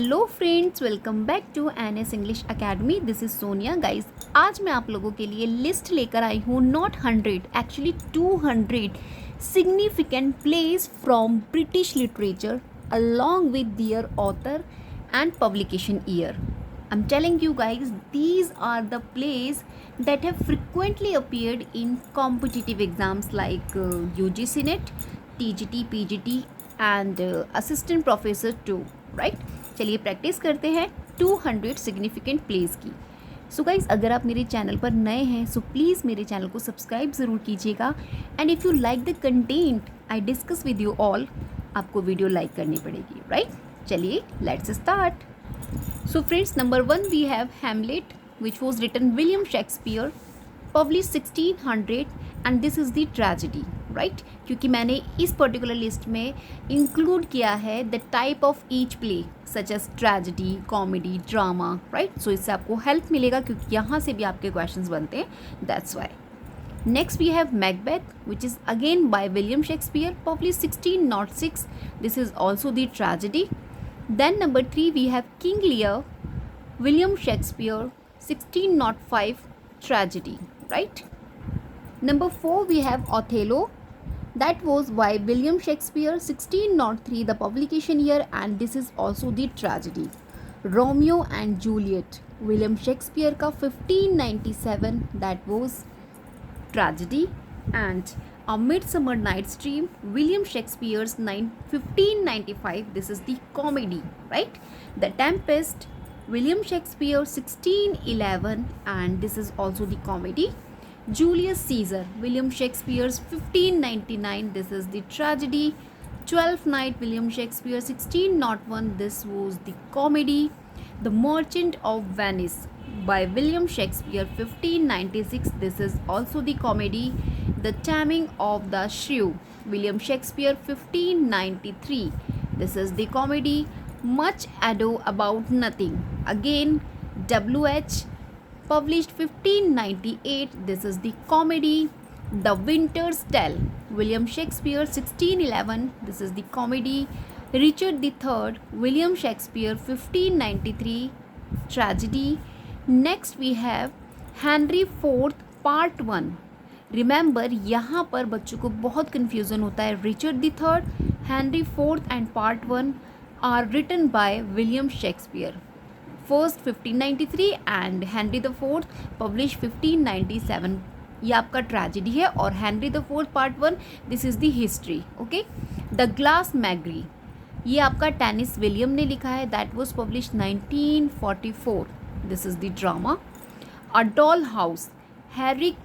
Hello friends, welcome back to N S English Academy. This is Sonia. Guys, आज मैं आप लोगों के लिए लिस्ट लेकर आई हूँ, not 100, actually 200 significant place from British literature along with their author and publication year. I'm telling you guys, these are the plays that have frequently appeared in competitive exams like UGC NET, TGT, PGT and assistant professor too, right? चलिए practice करते हैं 200 significant place की। So guys, अगर आप मेरे channel पर नए हैं सो प्लीज़ मेरे चैनल को सब्सक्राइब ज़रूर कीजिएगा। And if you like the content I discuss with you all, आपको वीडियो लाइक करनी पड़ेगी, राइट? चलिए let's start. So friends, number 1 we have Hamlet which was written William Shakespeare, publish 1600 and this is the tragedy, right? क्योंकि मैंने इस particular list में include किया है the type of each play such as tragedy, comedy, drama, right? So इससे आपको help मिलेगा क्योंकि यहाँ से भी आपके क्वेश्चंस बनते हैं, that's why. Next we have Macbeth, which is again by William Shakespeare, published 1606. This is also the tragedy. Then number 3 we have King Lear, William Shakespeare, 1605, tragedy, right? Number 4 we have Othello. That was by William Shakespeare, 1603, the publication year, and this is also the tragedy. Romeo and Juliet, William Shakespeare का 1597, that was tragedy. And A Midsummer Night's Dream, William Shakespeare's 1595, this is the comedy, right? The Tempest, William Shakespeare 1611, and this is also the comedy. Julius Caesar, William Shakespeare's 1599, this is the tragedy. Twelfth Night, William Shakespeare 1601, this was the comedy. The Merchant of Venice by William Shakespeare 1596, this is also the comedy. The Taming of the Shrew, William Shakespeare 1593, this is the comedy. Much Ado About Nothing, again W.H., published 1598, this is the comedy. The Winter's Tale, William Shakespeare 1611, this is the comedy. Richard III, William Shakespeare 1593, tragedy. Next we have Henry IV Part 1. Remember, यहाँ पर बच्चों को बहुत confusion होता है। Richard the third, Henry fourth and part 1 are written by William Shakespeare, first 1593 and Henry the fourth publish 1597, ये आपका tragedy है। और Henry the fourth part 1, this is the history, okay. The glass menagerie, ये आपका Tennessee William ने लिखा है, that was publish 1944, this is the drama. A doll house, Heinrich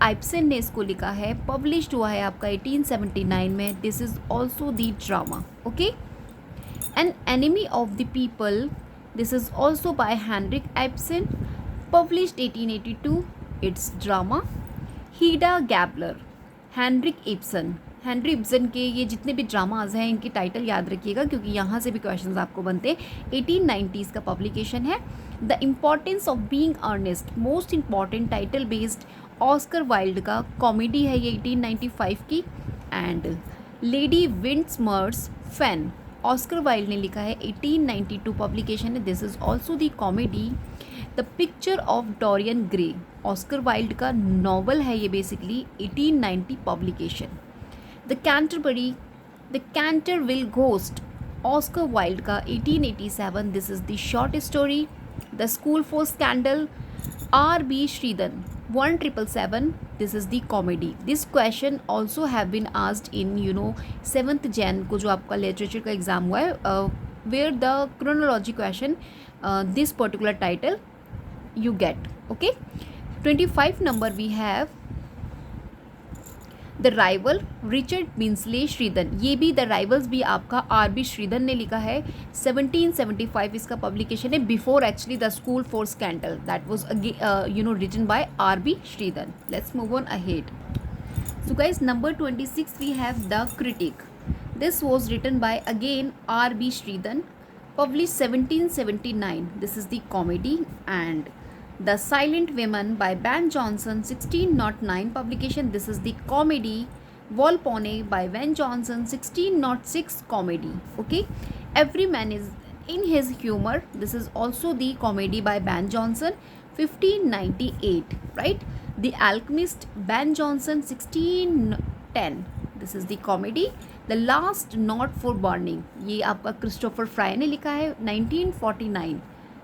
आइब्सन ने इसको लिखा है, पब्लिश्ड हुआ है आपका 1879 में, this is also the drama, okay. An enemy of the people, this is also by Henrik Ibsen, published 1882, it's drama. Hedda Gabler, Henry Ibsen के ये जितने भी ड्रामाज हैं इनकी टाइटल याद रखिएगा क्योंकि यहाँ से भी क्वेश्चंस आपको बनते हैं। 1890s का पब्लिकेशन है। The importance of being earnest, most important title based Oscar Wilde का कॉमेडी है ये 1895 की। And Lady Windermere's fan, Oscar Wilde ने लिखा है, 1892 पब्लिकेशन है, this is also the comedy. The picture of Dorian Gray, Oscar Wilde का novel है ये basically, 1890 publication. The Canterville ghost, Oscar Wilde का 1887, this is the short story. The school for scandal, R.B. Shridhan 1777, this is the comedy. This question also have been asked in 7th Jan को जो आपका literature का exam हुआ है, where the chronology question this particular title you get, okay। 25 number we have the rival, Richard Brinsley Sheridan, ये भी the rivals भी आपका R.B. श्रीधन ने लिखा है, 1775 इसका पब्लिकेशन है, before actually the school for scandal, that was written by R.B. Sheridan. Let's move on ahead. So guys, number 26 we have the critic, this was written by again R.B. Sheridan, published 1779, this is the comedy। And The Silent Women by Ben Jonson, 1609 publication, this is the comedy। Volpone by Ben Jonson, 1606 comedy, okay। Every Man is in His Humor. This is also the comedy by Ben Jonson, 1598, right? The Alchemist, Ben Jonson, 1610. This is the comedy. The Last Not for Burning, ये आपका Christopher fry ने लिखा है, 1949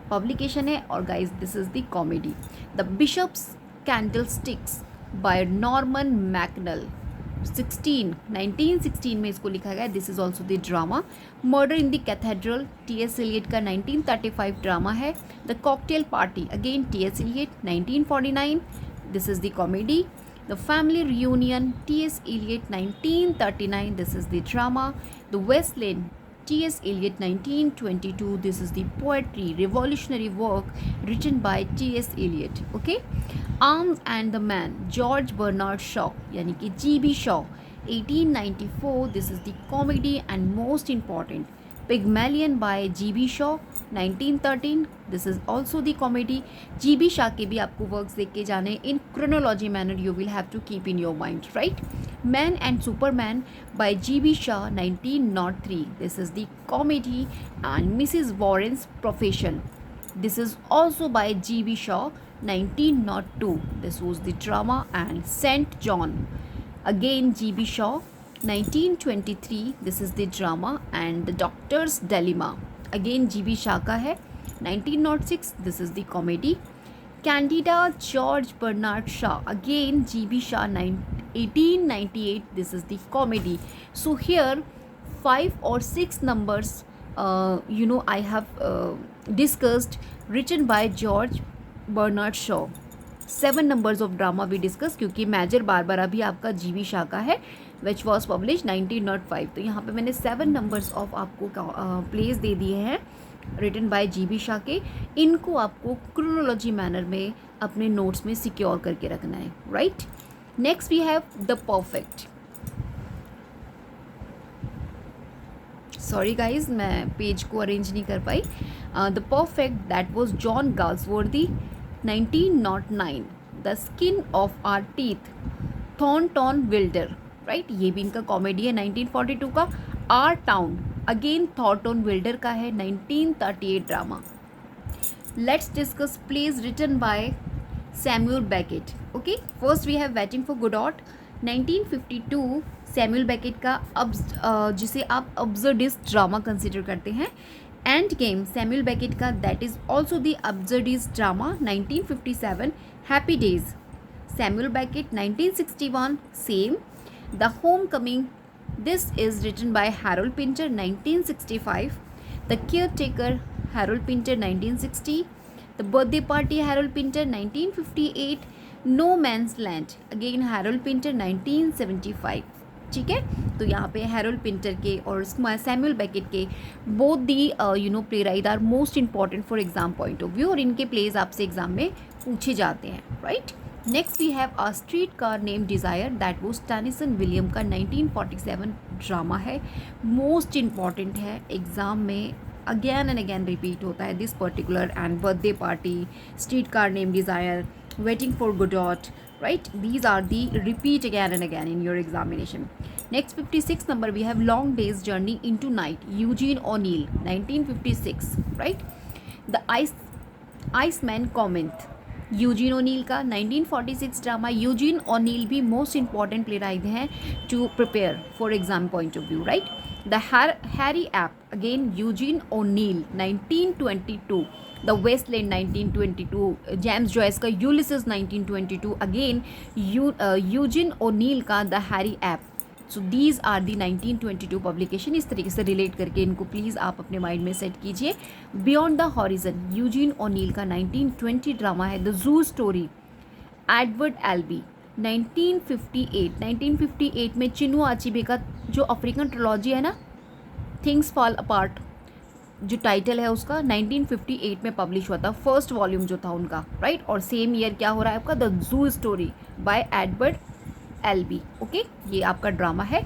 publication है. और guys this is the comedy. The bishop's candlesticks by Norman McKinnel, 1916 में इसको लिखा गया. This is also the drama. Murder in the cathedral, T S. Eliot का 1935 ड्रामा है. The cocktail party, again T S. Eliot, 1949. This is the comedy. The Family Reunion, T.S. Eliot, 1939. This is the drama. The West Lane, T.S. Eliot, 1922. This is the poetry, revolutionary work written by T.S. Eliot. Okay. Arms and the Man, George Bernard Shaw, यानी कि G.B. Shaw, 1894. This is the comedy and most important. Pygmalion by G.B. Shaw, 1913. This is also the comedy. G.B. Shaw के भी आपको works देख के जाने. In chronology manner you will have to keep in your mind, right? Man and Superman by G.B. Shaw, 1903. This is the comedy. And Mrs. Warren's Profession. This is also by G.B. Shaw, 1902. This was the drama. And St. John, again G.B. Shaw, 1923. This is the drama. And The Doctor's Dilemma, again G.B. Shaw का है, 1906. This is the comedy. Candida, George Bernard Shaw, again G.B. Shaw, 1898. This is the comedy. So here 5 or 6 numbers I have discussed, written by George Bernard Shaw. 7 numbers of drama we discuss, क्योंकि major Barbara भी आपका G.B. Shaw का है, which was published 1905. तो यहाँ पे मैंने 7 numbers of आपको प्लेस दे दिए हैं written by G.B. Shaw के. इनको आपको क्रोनोलॉजी मैनर में अपने नोट्स में सिक्योर करके रखना है, right. Next we have the perfect. Sorry guys, मैं पेज को अरेंज नहीं कर पाई. The perfect, that was John Galsworthy, 1909. The skin of our teeth, Thornton Wilder, right. ये भी इनका कॉमेडी है, 1942 का. Our town, again Thornton Wilder का है, 1938 drama. Let's discuss plays written by Samuel Beckett. Okay, first we have waiting for Godot, 1952. Samuel Beckett का जिसे आप अब्सर्डिस्ट ड्रामा कंसिडर करते हैं. एंड गेम, सैमुअल बेकेट का, that is also the absurdist drama, 1957. Happy days, Samuel Beckett, 1961. Same. The homecoming, this is written by Harold Pinter, 1965. The caretaker, Harold Pinter, 1960. The birthday party, Harold Pinter, 1958. No man's land, again Harold Pinter, 1975. ठीक है, तो यहाँ पे Harold Pinter के और Samuel Beckett के both the playwright are most important for exam point of view, और इनके प्लेज आपसे एग्जाम में पूछे जाते हैं, right. Next we have a streetcar name desire, that वो टेनिसन विलियम का 1947 ड्रामा है. मोस्ट इम्पॉर्टेंट है, एग्ज़ाम में अगेन एंड अगेन रिपीट होता है this particular. And birthday party, streetcar name desire, waiting for Godot, right, these are the repeat again and again in your examination. Next 56 number we have Long Day's Journey into Night, Eugene O'Neill, 1956, right. The Iceman Comment, Eugene O'Neill का 1946 drama. Eugene O'Neill भी most important playwright हैं to prepare for exam point of view, right. The Hairy Ape, again Eugene O'Neill, 1922. The Waste Land, 1922. James Joyce का Ulysses, 1922. Again Eugene O'Neill का the Hairy Ape. So these are the 1922 publication. इस तरीके से relate करके इनको please आप अपने mind में सेट कीजिए. Beyond the horizon, Eugene O'Neill का 1920 ड्रामा है. The Zoo story, Edward Elby, 1958. 1958 में चिनू आचिबे का जो अफ्रीकन ट्रिलॉजी है ना, थिंग्स फॉल अपार्ट, जो टाइटल है उसका, 1958 में पब्लिश हुआ था, फर्स्ट वॉल्यूम जो था उनका, राइट. और सेम ईयर क्या हो रहा है आपका, the Zoo Story by Edward Albee. Okay, ये आपका ड्रामा है.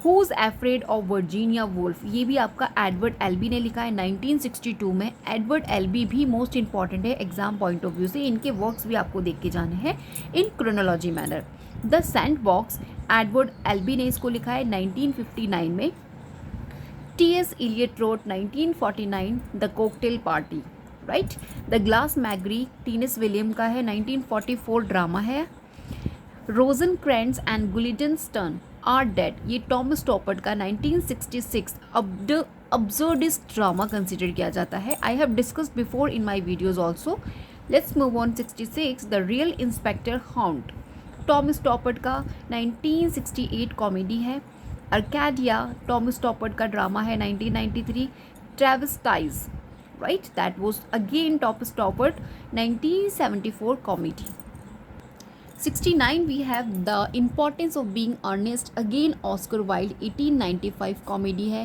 Who's afraid of Virginia Woolf, ये भी आपका एडवर्ड एल्बी ने लिखा है 1962 में. एडवर्ड एल्बी भी मोस्ट इंपॉर्टेंट है एग्जाम पॉइंट ऑफ व्यू से. इनके वर्क्स भी आपको देख के जाने हैं in chronology manner. The sandbox, Edward Albee ने इसको लिखा है 1959 में. T.S. Eliot wrote 1949 The Cocktail Party, right. The glass menagerie Tennessee William का है, 1944 ड्रामा है. Rosencrantz and Guildenstern are dead, ये टॉमस स्टॉपर्ट का 1966 अब्सर्डिस्ट ड्रामा कंसिडर किया जाता है. I have discussed before in my videos also. Let's move on. 66 the real inspector hound, Thomas Stoppard का 1968 comedy है. अर्काडिया टॉमस स्टॉपर्ट का drama है, 1993. ट्रेविस्टाइज, right, that was again Thomas Stoppard 1974 comedy. 69 we have The Importance of Being Earnest, again Oscar Wilde 1895 comedy है.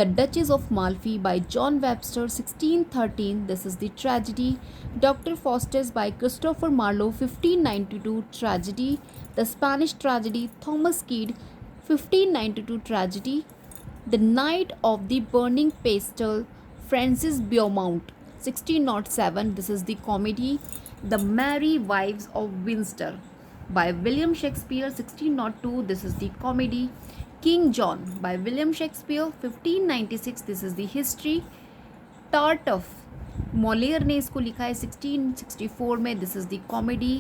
The Duchess of Malfi by John Webster 1613, this is the tragedy. Dr. Faustus by Christopher Marlowe 1592 tragedy. The Spanish Tragedy Thomas Kyd 1592 tragedy. The Night of the Burning Pestle Francis Beaumont 1607, this is the comedy. The Merry Wives of Windsor by William Shakespeare 1602, this is the comedy. King John by William Shakespeare 1596, this is the history. Tartuffe Molière ने इसको लिखा है 1664 में, this is the comedy.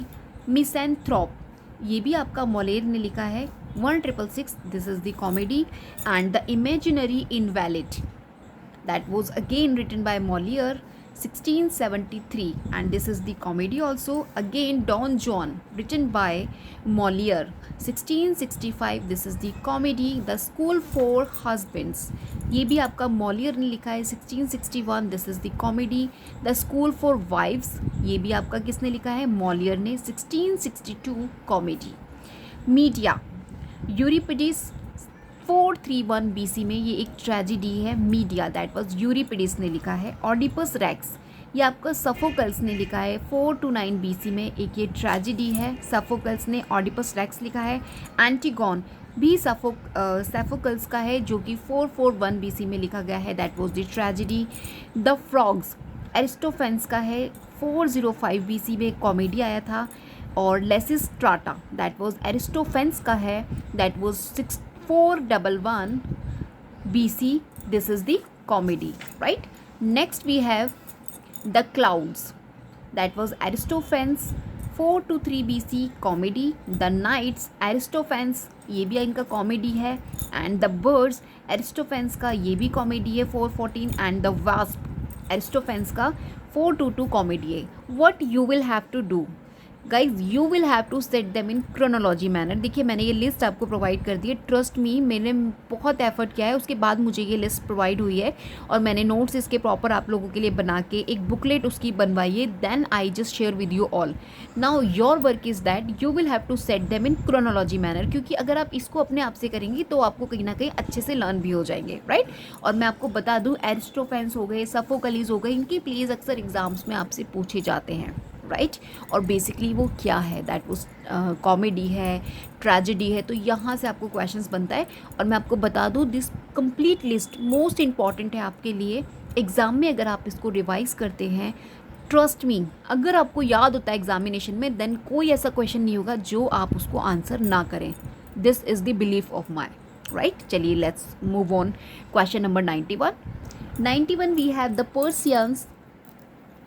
Misanthrope, ये भी आपका मोलेर ने लिखा है 1666, this is the comedy. And The Imaginary Invalid, that was again written by Molière 1673, and this is the comedy also. Again Don Juan written by Molière 1665, this is the comedy. The School for Husbands, ये भी आपका Molière ने लिखा है 1661, this is the comedy. The School for Wives, ये भी आपका किसने लिखा है, Molière ने 1662 comedy. मीडिया यूरिपिडिस 431 BC में, ये एक ट्रेजिडी है. मीडिया दैट वाज यूरिपिडिस ने लिखा है. ऑडिपस रेक्स, ये आपका सफोकल्स ने लिखा है 429 BC में, एक ये ट्रेजिडी है. सफोकल्स ने ऑडिपस रेक्स लिखा है. एंटीगॉन भी सफोकल्स का है, जो कि 441 BC में लिखा गया है, that was the tragedy. The frogs एरिस्टोफेंस का है, 405 BC में कॉमेडी आया था. और लेसिस्ट्राटा दैट वाज एरिस्टोफेंस का है, that was 411 BC, this is the comedy, right. Next we have The Clouds, that was Aristophanes 423 BC comedy. The Knights Aristophanes, ये भी इनका कॉमेडी है. And The Birds Aristophanes का ये भी कॉमेडी है 414. And The Wasp Aristophanes का 422 comedy है. What you will have to do guys, you will have to set them in chronology manner. देखिए मैंने ये लिस्ट आपको प्रोवाइड कर दी है, ट्रस्ट मी मैंने बहुत एफर्ट किया है, उसके बाद मुझे ये लिस्ट प्रोवाइड हुई है और मैंने नोट्स इसके प्रॉपर आप लोगों के लिए बना के एक बुकलेट उसकी बनवाई है. Then I just share with you all. Now your work is that you will have to set them in chronology manner, क्योंकि अगर आप इसको अपने आप से करेंगे तो आपको कहीं ना कहीं अच्छे से लर्न भी हो जाएंगे, राइट. और मैं आपको बता दूँ, एरिस्टोफेंस हो गए, सफोकलीज हो गए, इनकी प्लेस अक्सर एग्जाम्स में आपसे पूछे जाते हैं, राइट. और बेसिकली वो क्या है, दैट वो कॉमेडी है, ट्रेजेडी है, तो यहाँ से आपको क्वेश्चंस बनता है. और मैं आपको बता दूँ, this complete list most important है आपके लिए एग्ज़ाम में. अगर आप इसको रिवाइज करते हैं, ट्रस्ट मी, अगर आपको याद होता है एग्जामिनेशन में, देन कोई ऐसा क्वेश्चन नहीं होगा जो आप उसको आंसर ना करें. This is the belief of my, right. चलिए let's move on. Question number 91 we have the Persians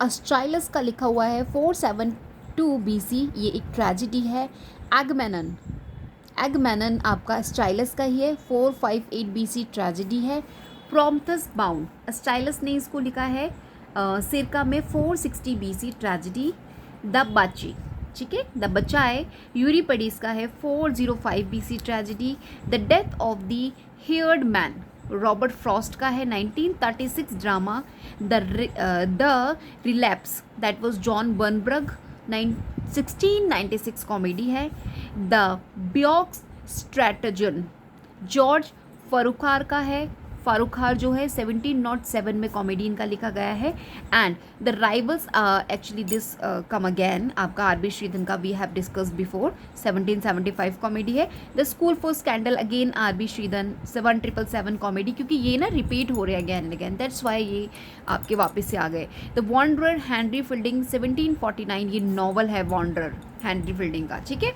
Aeschylus का लिखा हुआ है 472 BC, ये एक ट्रेजिडी है. एगमेनन आपका अस्टाइलस का ही है, 458 BC ट्रेजिडी है. प्रॉम्प्टस बाउंड अस्टाइलस ने इसको लिखा है सिरका में 460 BC ट्रेजिडी. द बच्ची, ठीक है, द बच्चा है, यूरिपिडिस का है 405 BC tragedy. The death of the hired man Robert Frost का है 1936 drama. The relapse that was John Vanbrugh 1696 comedy है. The beaux stratagem George Farquhar का है. फारूखार जो है 1707 में कॉमेडी इनका लिखा गया है. And the rivals actually this come again आपका आर बी श्रीधन का we have discuss before 1775 comedy है. The school for scandal again R B Sheridan 1777 comedy, क्योंकि ये ना रिपीट हो रहे हैं again and again, that's why ये आपके वापस से आ गए. द वॉन्डरर हेनरी फील्डिंग 1749, ये नॉवल है वॉन्डरर हेनरी फील्डिंग का, ठीक है.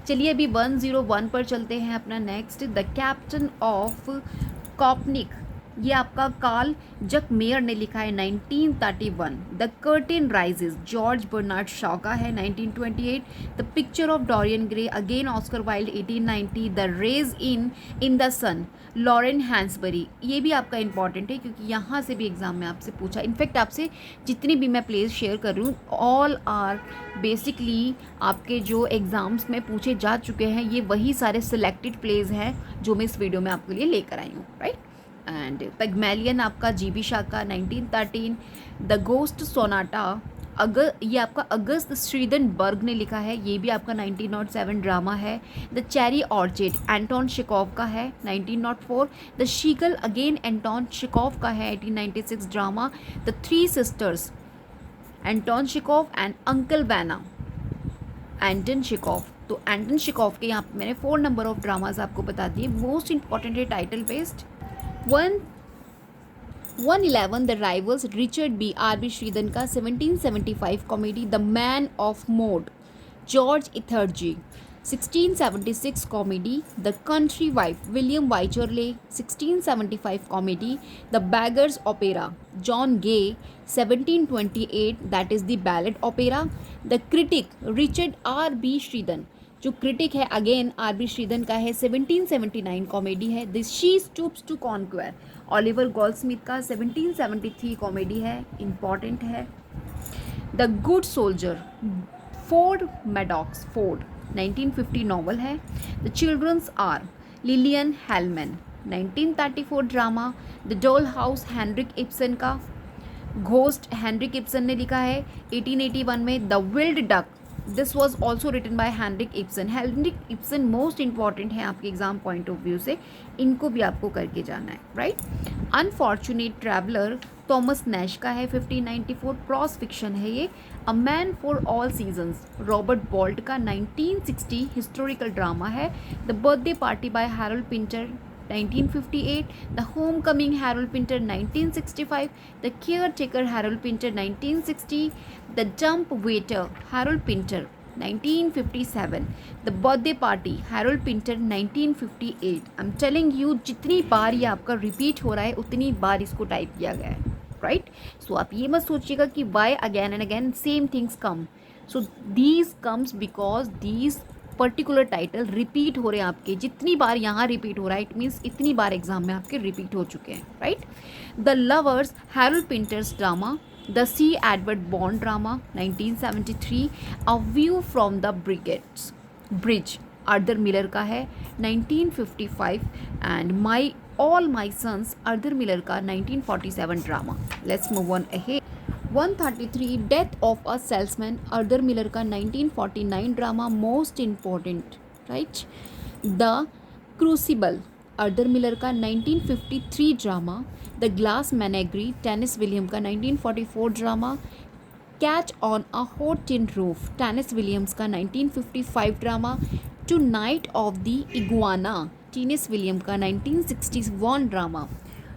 चलिए अभी 101 पर चलते हैं अपना next. The captain of Kopenick ये आपका कार्ल जक मेयर ने लिखा है 1931। The curtain rises George Bernard Shaw का है 1928। The picture of Dorian Gray again Oscar Wilde 1890। The raisin in the sun Lorraine Hansberry, ये भी आपका इंपॉर्टेंट है क्योंकि यहाँ से भी एग्जाम में आपसे पूछा। इनफैक्ट आपसे जितनी भी मैं प्लेस शेयर कर रही हूँ ऑल आर बेसिकली आपके जो एग्ज़ाम्स में पूछे जा चुके हैं, ये वही सारे सिलेक्टेड प्लेस हैं जो मैं इस वीडियो में आपके लिए लेकर आई हूँ, राइट। एंड पेगमेलियन आपका जीबी शाह का 1913। द घोस्ट सोनाटा ये आपका अगस्त श्रीदनबर्ग ने लिखा है, ये भी आपका 1907 ड्रामा है। The cherry orchid Anton Chekhov का है 1904। The seagull again Anton Chekhov का है 1896 drama. The three sisters Anton Chekhov and uncle Vanya Anton Chekhov. तो एंटन शिकोव के यहाँ पे मैंने 4 नंबर ऑफ ड्रामाज आपको बता दिए। मोस्ट इंपॉर्टेंट है title based. 111 the rivals Richard B R B. Sheridan का 1775 comedy. The man of mode George Etherege 1676 comedy. The country wife William Wycherley 1675 comedy. The beggar's opera John Gay 1728 that is the ballad opera. The critic Richard R B. Sheridan, जो critic है again RB. Sheridan का है 1779 comedy है। This she stoops to conquer Oliver Goldsmith का 1773 comedy है, important है। The good soldier Ford Madox Ford 1950 novel है। The children's hour Lillian Hellman 1934 drama. The doll house Henrik Ibsen का। Ghost Henrik Ibsen ने लिखा है 1881 में। The wild duck this was also written by Henrik Ibsen. Henrik Ibsen most important है आपके exam point of view से, इनको भी आपको करके जाना है, right. Unfortunate traveller Thomas Nash का है 1594, क्रॉस फिक्शन है ये। A man for all seasons Robert bolt का 1960 हिस्टोरिकल ड्रामा है। The birthday party bye Harold Pinter 1958। The home coming Harold Pinter 1965। The caretaker Harold Pinter 1960। The jump waiter Harold Pinter 1957। The birthday party Harold Pinter 1958। I am telling you जितनी बार ये आपका repeat हो रहा है उतनी बार इसको type किया गया है, राइट। सो आप ये मत सोचिएगा कि why again and again same things come. So these comes because these particular title repeat हो रहे हैं आपके। जितनी बार यहाँ रिपीट हो रहा है इट मीन्स इतनी बार एग्जाम में आपके रिपीट हो चुके हैं, right. The lovers Harold Pinter's drama. The sea Edward Bond drama 1973। A view from the bridge Arthur Miller का है 1955। And my all my sons Arthur Miller का 1947 drama. Let's move on ahead. 133 death of a salesman Arthur Miller का 1949 drama, most important, right. The crucible Arthur Miller का 1953 drama. The glass menagerie Tennessee William का 1944 drama. Catch on a hot tin roof Tennessee Williams का 1955 drama. To night of the iguana Tennessee William का 1961 drama.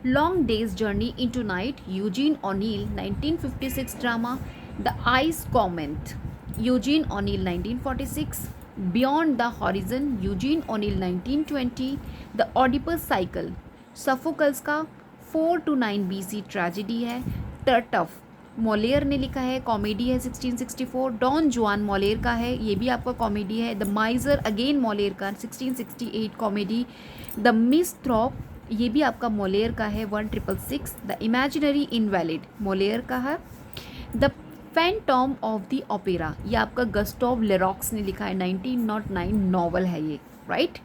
Long day's journey into night Eugene O'Neill 1956 drama. The ice comment Eugene O'Neill 1946। Beyond the horizon Eugene O'Neill 1920। The Oedipus cycle Sophocles का 4 to 9 BC tragedy है। टर्टफ मोलेयर ने लिखा है, comedy है 1664। Don जुआन मोलेयर का है, ये भी आपका कॉमेडी है। द माइजर अगेन मोलेयर का 1668 कॉमेडी। द मिसथ्रॉप ये भी आपका मोलेयर का है 1666। द इमेजिनरी इनवैलिड मोलेयर का है। द फैंटॉम ऑफ द ओपेरा ये आपका गस्टोव लेरॉक्स ने लिखा है 1909 नॉवल है ये, right.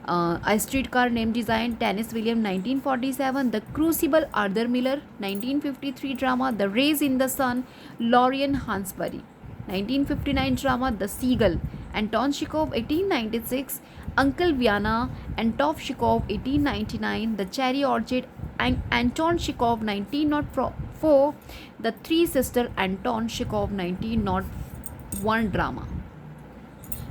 A Streetcar Named Desire Tennessee William 1947। The crucible Arthur Miller 1953 drama. The raisin in the sun Lorraine Hansberry 1959 drama. The seagull Anton Chekhov 1896। Uncle Vanya Anton Chekhov 1899। The cherry orchid Anton Chekhov 1904। The three sister Anton Chekhov 1901 drama.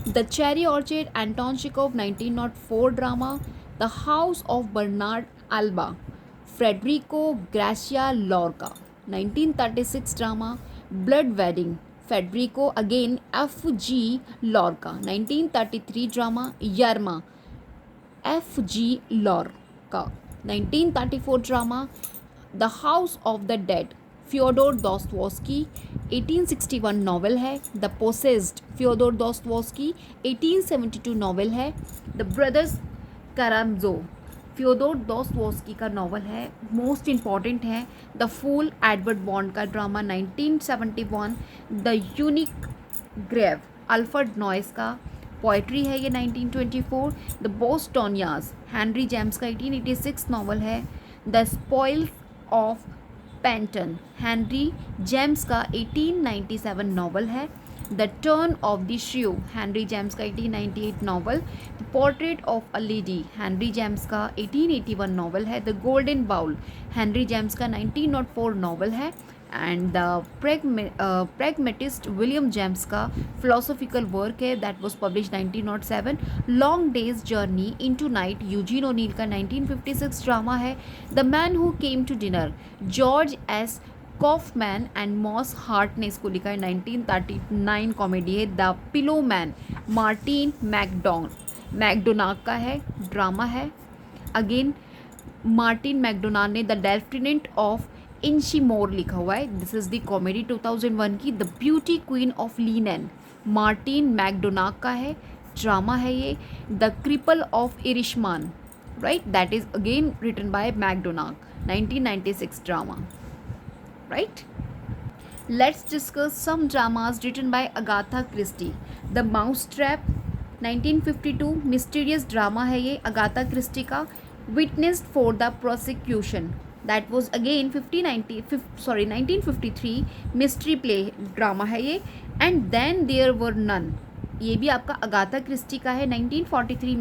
The Cherry Orchid Anton Chekhov 1904 drama. The House of Bernard Alba Federico Garcia Lorca 1936 drama. Blood Wedding Federico again F.G. Lorca 1933 drama. Yerma F.G. Lorca 1934 drama the house of the dead Fyodor Dostoevsky 1861 novel है. The possessed Fyodor Dostoevsky 1872 novel है. The brothers Karamazov Fyodor Dostoevsky का novel है, most important है. The fool Edward Bond का drama 1971. The unique grave Alfred Noyes का poetry है ये 1924. The बोस्टोनियाज Henry James का 1886 नॉवल है. The spoils of Poynton Henry James का 1897 नॉवल है. The turn of the screw Henry James का 1898 novel. The portrait of a lady Henry James का 1881 novel है. The golden bowl Henry James का 1904 novel है. And the pragmatist William James का philosophical work है that was publish 1907. Long day's journey into night Eugene O'Neill का 1956 drama है. The man who came to dinner George S Kaufman and Moss Hart ने इसको लिखा है. 1939 comedy है. The Pillow Man Martin McDonagh का है, ड्रामा है. अगेन मार्टिन मैकडोनाग ने द लेफ्टिनेंट ऑफ इंशीमोर लिखा हुआ है. दिस इज़ द कॉमेडी 2001 की. The beauty queen of Leenane Martin McDonagh का है, ड्रामा है ये. The cripple of Irishman right that is again written by McDonagh 1996 drama right. Let's discuss some dramas written by Agatha Christie. The mousetrap 1952 mysterious drama है ये Agatha Christie का. Witnessed for the prosecution that was again 1953 mystery play drama है ये. And then there were none ये भी आपका Agatha Christie का है. 1943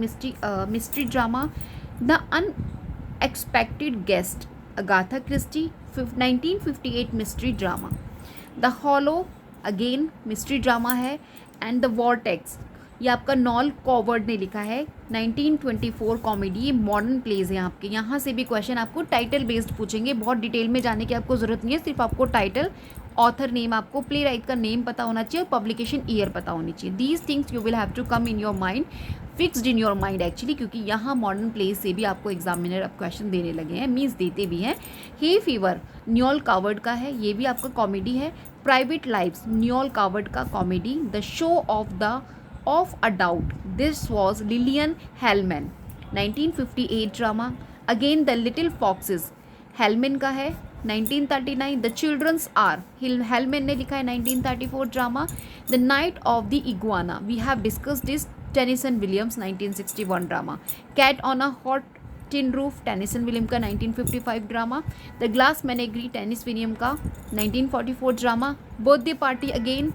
mystery drama. The unexpected guest Agatha Christie 1958 mystery drama. The hollow again mystery drama है. And the vortex ये आपका नॉल कॉवर्ड ने लिखा है 1924 कॉमेडी. मॉडर्न प्लेज है आपके. यहाँ से भी क्वेश्चन आपको टाइटल बेस्ड पूछेंगे, बहुत डिटेल में जाने की आपको ज़रूरत नहीं है, सिर्फ आपको टाइटल ऑथर नेम आपको प्ले राइट का नेम पता होना चाहिए और पब्लिकेशन ईयर पता होनी चाहिए. These things you will have to come in your mind, fixed in your mind actually, क्योंकि यहाँ मॉडर्न प्लेज से भी आपको एग्जामिनर अब क्वेश्चन देने लगे हैं, मीन्स देते भी हैं. हे फीवर न्योल कावर्ड का है, ये भी आपका कॉमेडी है. प्राइवेट लाइव्स न्योल कावर्ड का comedy. The show of a doubt this was Lillian Hellman 1958 drama. Again the little foxes Hellman का है 1939. द चिल्ड्रंस आर हेलमैन ने लिखा है 1934 drama. The night of the iguana we have discussed this Tennessee Williams 1961 drama. Cat on a hot tin roof Tennessee William का 1955 drama. The glass menagerie Tennessee William का 1944 drama. Birthday party again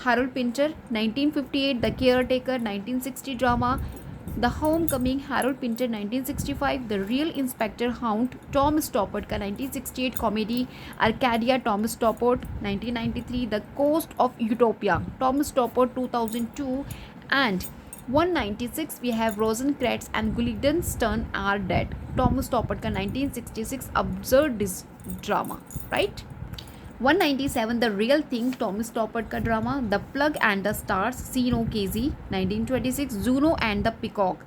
Harold Pinter 1958. The Caretaker 1960 drama. The Homecoming Harold Pinter 1965. The Real Inspector Hound Tom Stoppard का 1968 comedy. Arcadia Tom Stoppard 1993. The Coast of Utopia Tom Stoppard 2002. And 196 we have Rosencrantz and Guildenstern are dead Tom Stoppard का 1966 absurd drama right. 197 the real thing Thomas Stoppard का drama. The plough and the stars Sean O'Casey 1926. Juno and the peacock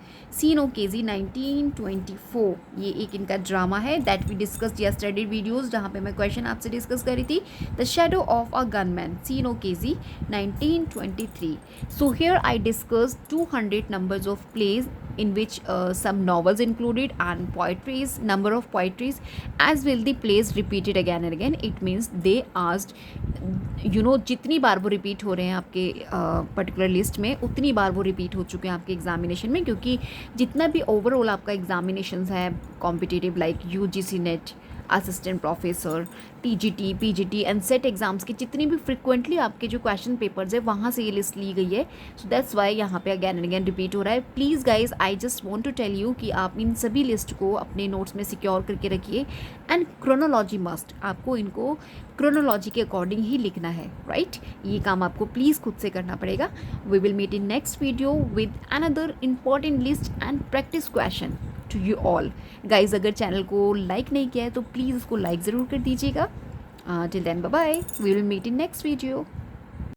Sean O'Casey 1924 ये एक इनका drama है that we discussed yesterday videos जहाँ पे मैं question आपसे डिस्कस करी थी. द शेडो ऑफ अ गनमैन सीन ओकेजी 1923. So here I discuss 200 numbers of plays in which some novels included and poetries, number of poetries, as will the plays repeated again and again. It means they asked जितनी बार वो रिपीट हो रहे हैं आपके पर्टिकुलर लिस्ट में उतनी बार वो repeat हो चुके हैं आपके एग्जामिनेशन में, क्योंकि जितना भी ओवरऑल आपका एग्जामिनेशन है competitive like UGC net, assistant professor, TGT, PGT and set exams की जितनी भी फ्रिक्वेंटली आपके जो क्वेश्चन पेपर्स है वहाँ से ये लिस्ट ली गई है. सो दैट्स वाई यहाँ पे अगैन एंड अगैन रिपीट हो रहा है. Please guys I just want to tell you कि आप इन सभी लिस्ट को अपने नोट्स में सिक्योर करके रखिए. एंड क्रोनोलॉजी मस्ट, आपको इनको क्रोनोलॉजी के अकॉर्डिंग ही लिखना है राइट. ये काम आपको प्लीज़ खुद से करना पड़ेगा. We will meet in next video with another important list and practice question to you all. Guys अगर चैनल को लाइक नहीं किया है तो प्लीज़ उसको लाइक ज़रूर कर दीजिएगा. Till then bye bye, we will meet in next video.